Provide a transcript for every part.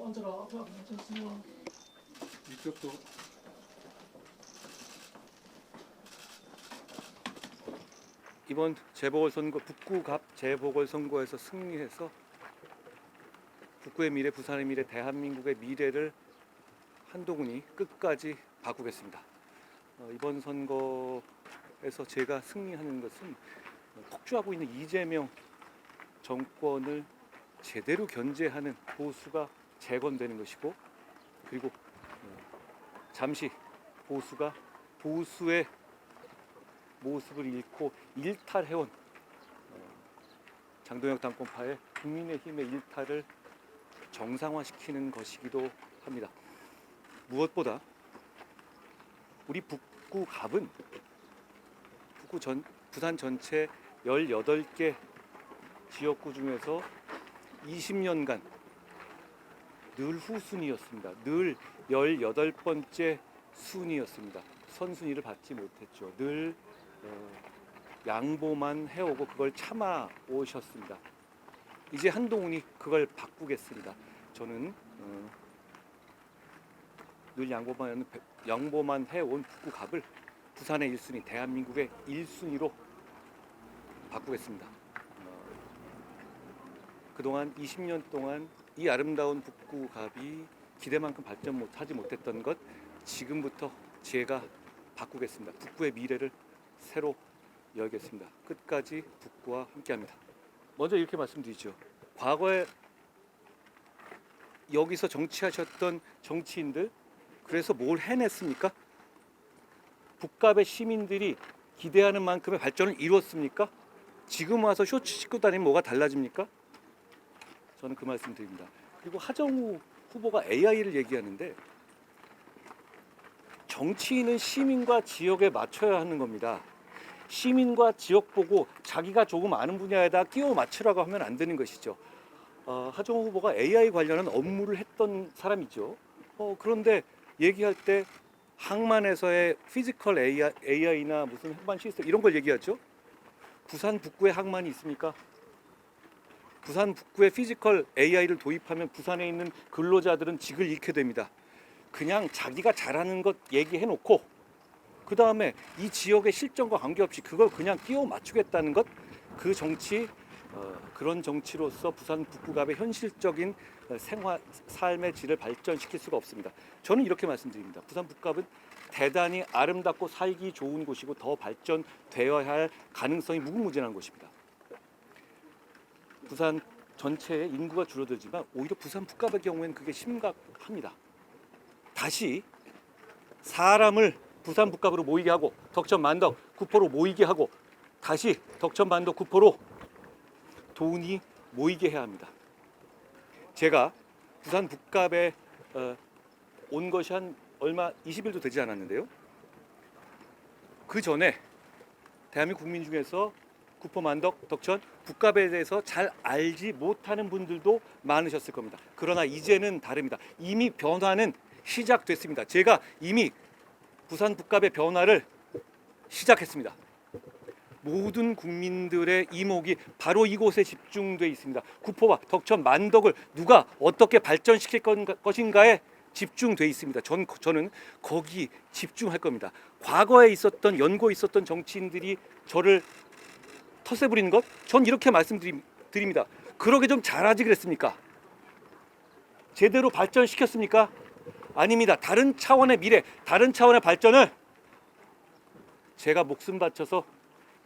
앉아라. 앞에 앉았으면. 이쪽도 이번 재보궐선거 북구갑 재보궐선거에서 승리해서 북구의 미래, 부산의 미래, 대한민국의 미래를 한동훈이 끝까지 바꾸겠습니다. 이번 선거에서 제가 승리하는 것은 폭주하고 있는 이재명 정권을 제대로 견제하는 보수가 재건되는 것이고, 그리고 잠시 보수가 보수의 모습을 잃고 일탈해온 장동혁 당권파의 국민의힘의 일탈을 정상화시키는 것이기도 합니다. 무엇보다 우리 북구갑은 부산 전체 18개 지역구 중에서 20년간 늘 후순위였습니다. 늘 18번째 순위였습니다. 선순위를 받지 못했죠. 늘 양보만 해오고 그걸 참아 오셨습니다. 이제 한동훈이 그걸 바꾸겠습니다. 저는 늘 양보만 해온 북구갑을 부산의 1순위, 대한민국의 1순위로 바꾸겠습니다. 그동안 20년 동안 이 아름다운 북구갑이 기대만큼 발전하지 못했던 것, 지금부터 제가 바꾸겠습니다. 북구의 미래를 새로 열겠습니다. 끝까지 북구와 함께합니다. 먼저 이렇게 말씀드리죠. 과거에 여기서 정치하셨던 정치인들, 그래서 뭘 해냈습니까? 북갑의 시민들이 기대하는 만큼의 발전을 이루었습니까? 지금 와서 쇼츠 찍고 다니면 뭐가 달라집니까? 저는 그 말씀 드립니다. 그리고 하정우 후보가 AI를 얘기하는데, 정치인은 시민과 지역에 맞춰야 하는 겁니다. 시민과 지역 보고 자기가 조금 아는 분야에다 끼워 맞추라고 하면 안 되는 것이죠. 하정우 후보가 AI 관련한 업무를 했던 사람이죠. 그런데 얘기할 때 항만에서의 피지컬 AI나 무슨 항만 시스템 이런 걸 얘기하죠. 부산 북구에 항만이 있습니까? 부산 북구에 피지컬 AI를 도입하면 부산에 있는 근로자들은 직을 잃게 됩니다. 그냥 자기가 잘하는 것 얘기해놓고 그 다음에 이 지역의 실정과 관계없이 그걸 그냥 끼워 맞추겠다는 것, 그 정치, 그런 정치로서 부산 북구갑의 현실적인 삶의 질을 발전시킬 수가 없습니다. 저는 이렇게 말씀드립니다. 부산 북구갑은 대단히 아름답고 살기 좋은 곳이고 더 발전되어야 할 가능성이 무궁무진한 곳입니다. 부산 전체의 인구가 줄어들지만 오히려 부산 북갑의 경우에는 그게 심각합니다. 다시 사람을 부산 북갑으로 모이게 하고 덕천 만덕 구포로 모이게 하고 다시 덕천 만덕 구포로 돈이 모이게 해야 합니다. 제가 부산 북갑에 온 것이 한 얼마 20일도 되지 않았는데요. 그 전에 대한민국 국민 중에서 구포 만덕 덕천 북갑에 대해서 잘 알지 못하는 분들도 많으셨을 겁니다. 그러나 이제는 다릅니다. 이미 변화는 시작됐습니다. 제가 이미 부산 북갑의 변화를 시작했습니다. 모든 국민들의 이목이 바로 이곳에 집중돼 있습니다. 구포와 덕천 만덕을 누가 어떻게 발전시킬 것인가에 집중돼 있습니다. 저는 거기 집중할 겁니다. 과거에 있었던 연고에 있었던 정치인들이 저를 텃세 부리는 것, 전 이렇게 말씀드립니다. 그러게 좀 잘하지 그랬습니까? 제대로 발전시켰습니까? 아닙니다. 다른 차원의 미래, 다른 차원의 발전을 제가 목숨 바쳐서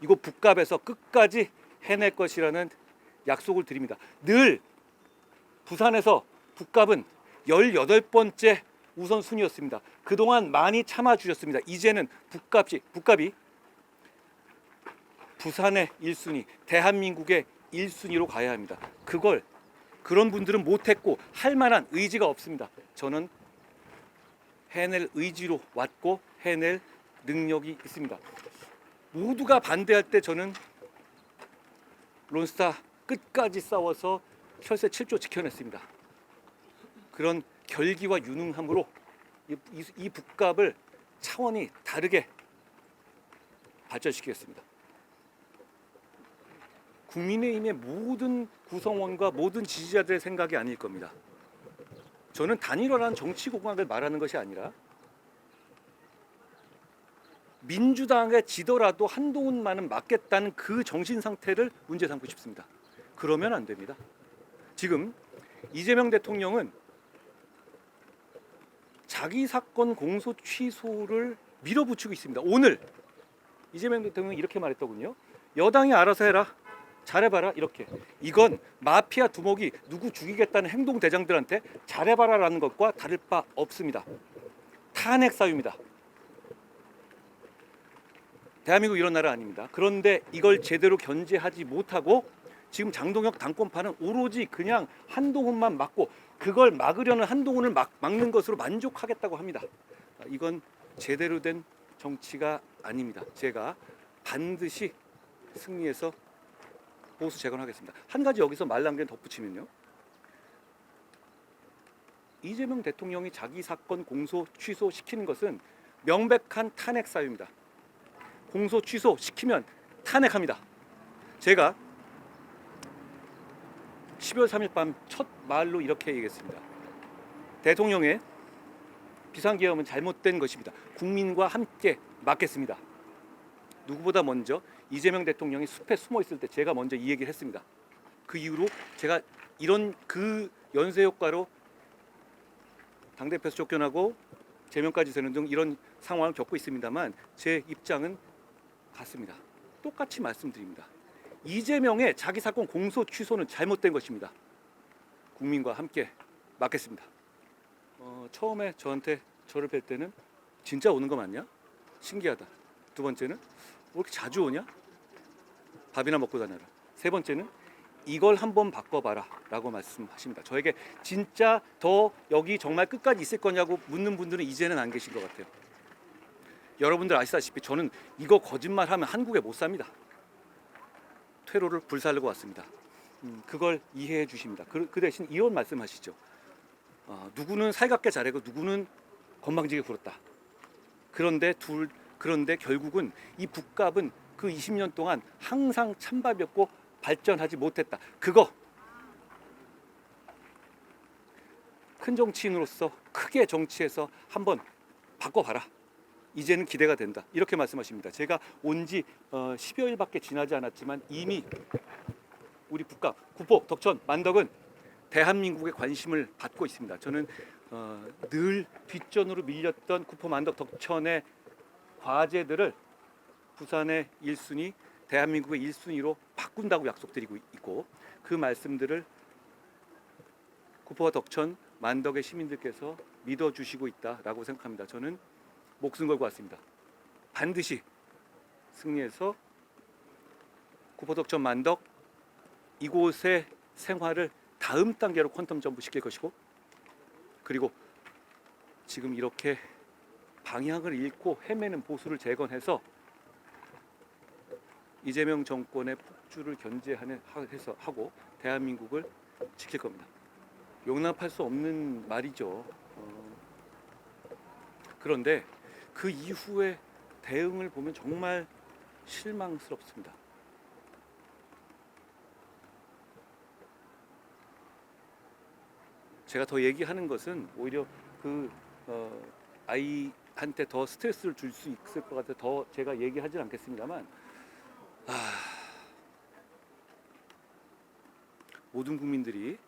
이곳 북갑에서 끝까지 해낼 것이라는 약속을 드립니다. 늘 부산에서 북갑은 18번째 우선순위였습니다. 그동안 많이 참아주셨습니다. 이제는 북갑이 부산의 1순위, 대한민국의 1순위로 가야 합니다. 그런 분들은 못했고 할 만한 의지가 없습니다. 저는 해낼 의지로 왔고 해낼 능력이 있습니다. 모두가 반대할 때 저는 론스타 끝까지 싸워서 혈세 7조 지켜냈습니다. 그런 결기와 유능함으로 이 북갑을 차원이 다르게 발전시키겠습니다. 국민의힘의 모든 구성원과 모든 지지자들의 생각이 아닐 겁니다. 저는 단일화라는 정치 공학을 말하는 것이 아니라 민주당에 지더라도 한동훈만은 맞겠다는 그 정신 상태를 문제 삼고 싶습니다. 그러면 안 됩니다. 지금 이재명 대통령은 자기 사건 공소 취소를 밀어붙이고 있습니다. 오늘 이재명 대통령이 이렇게 말했더군요. 여당이 알아서 해라. 잘해봐라. 이렇게. 이건 마피아 두목이 누구 죽이겠다는 행동 대장들한테 잘해봐라라는 것과 다를 바 없습니다. 탄핵 사유입니다. 대한민국 이런 나라 아닙니다. 그런데 이걸 제대로 견제하지 못하고 지금 장동혁 당권파는 오로지 그냥 한동훈만 막고 그걸 막으려는 한동훈을 막는 것으로 만족하겠다고 합니다. 이건 제대로 된 정치가 아닙니다. 제가 반드시 승리해서 보수 재건하겠습니다. 한 가지 여기서 말 남겨 덧붙이면요. 이재명 대통령이 자기 사건 공소 취소시키는 것은 명백한 탄핵 사유입니다. 공소 취소 시키면 탄핵합니다. 제가 12월 3일 밤 첫 말로 이렇게 얘기했습니다. 대통령의 비상계엄은 잘못된 것입니다. 국민과 함께 막겠습니다. 누구보다 먼저 이재명 대통령이 숲에 숨어 있을 때 제가 먼저 이 얘기를 했습니다. 그 이후로 제가 이런 그 연쇄 효과로 당대표에서 쫓겨나고 제명까지 되는 등 이런 상황을 겪고 있습니다만 제 입장은 같습니다. 똑같이 말씀드립니다. 이재명의 자기 사건 공소 취소는 잘못된 것입니다. 국민과 함께 막겠습니다. 처음에 저를 뵐 때는 진짜 오는 거 맞냐? 신기하다. 두 번째는 왜 이렇게 자주 오냐? 밥이나 먹고 다녀라. 세 번째는 이걸 한번 바꿔봐라 라고 말씀하십니다. 저에게 진짜 더 여기 정말 끝까지 있을 거냐고 묻는 분들은 이제는 안 계신 것 같아요. 여러분들 아시다시피 저는 이거 거짓말하면 한국에 못 삽니다. 퇴로를 불살르고 왔습니다. 그걸 이해해 주십니다. 그 대신 이런 말씀하시죠. 누구는 살갑게 잘하고 누구는 건방지게 굴었다. 그런데 결국은 이 북값은 그 20년 동안 항상 찬밥이었고 발전하지 못했다. 그거 큰 정치인으로서 크게 정치해서 한번 바꿔봐라. 이제는 기대가 된다. 이렇게 말씀하십니다. 제가 온 지 10여일밖에 지나지 않았지만 이미 우리 북각, 구포, 덕천, 만덕은 대한민국의 관심을 받고 있습니다. 저는 늘 뒷전으로 밀렸던 구포, 만덕, 덕천의 과제들을 부산의 1순위, 대한민국의 1순위로 바꾼다고 약속드리고 있고 그 말씀들을 구포와 덕천, 만덕의 시민들께서 믿어주시고 있다라고 생각합니다. 저는 목숨 걸고 왔습니다. 반드시 승리해서 구포, 덕천, 만덕 이곳의 생활을 다음 단계로 퀀텀 점프시킬 것이고 그리고 지금 이렇게 방향을 잃고 헤매는 보수를 재건해서 이재명 정권의 폭주를 하고 대한민국을 지킬 겁니다. 용납할 수 없는 말이죠. 그런데 그 이후의 대응을 보면 정말 실망스럽습니다. 제가 더 얘기하는 것은 오히려 그 아이한테 더 스트레스를 줄 수 있을 것 같아 더 제가 얘기하진 않겠습니다만 모든 국민들이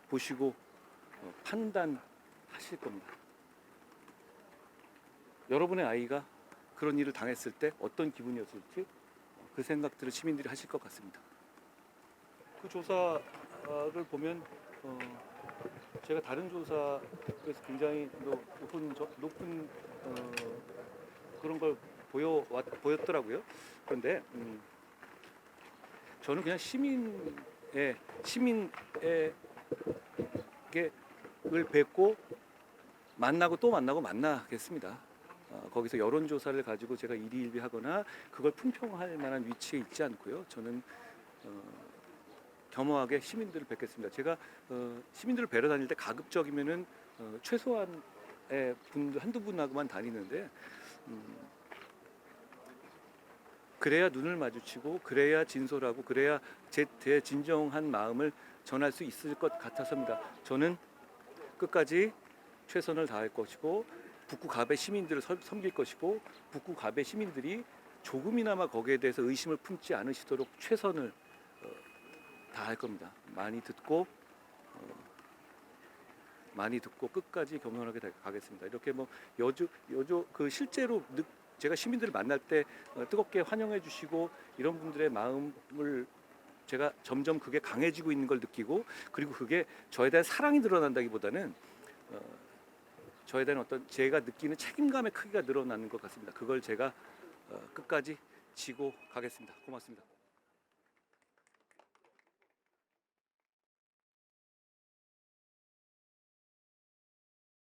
보시고 판단하실 겁니다. 여러분의 아이가 그런 일을 당했을 때 어떤 기분이었을지 그 생각들을 시민들이 하실 것 같습니다. 그 조사를 보면 제가 다른 조사에서 굉장히 높은 그런 걸 보였더라고요. 그런데 저는 그냥 시민에게 을 뵙고 만나고 또 만나겠습니다. 거기서 여론조사를 가지고 제가 일희일비하거나 그걸 품평할 만한 위치에 있지 않고요. 저는 겸허하게 시민들을 뵙겠습니다. 제가 시민들을 뵈러 다닐 때 가급적이면은 최소한의 분들 한두 분하고만 다니는데 그래야 눈을 마주치고 그래야 진솔하고 그래야 제 진정한 마음을 전할 수 있을 것 같아서입니다. 저는 끝까지 최선을 다할 것이고 북구 갑의 시민들을 섬길 것이고 북구 갑의 시민들이 조금이나마 거기에 대해서 의심을 품지 않으시도록 최선을 다할 겁니다. 많이 듣고 끝까지 겸손하게 가겠습니다. 이렇게 뭐 여주 그 실제로 제가 시민들을 만날 때 뜨겁게 환영해 주시고 이런 분들의 마음을 제가 점점 그게 강해지고 있는 걸 느끼고, 그리고 그게 저에 대한 사랑이 늘어난다기보다는 저에 대한 어떤 제가 느끼는 책임감의 크기가 늘어나는 것 같습니다. 그걸 제가 끝까지 지고 가겠습니다. 고맙습니다.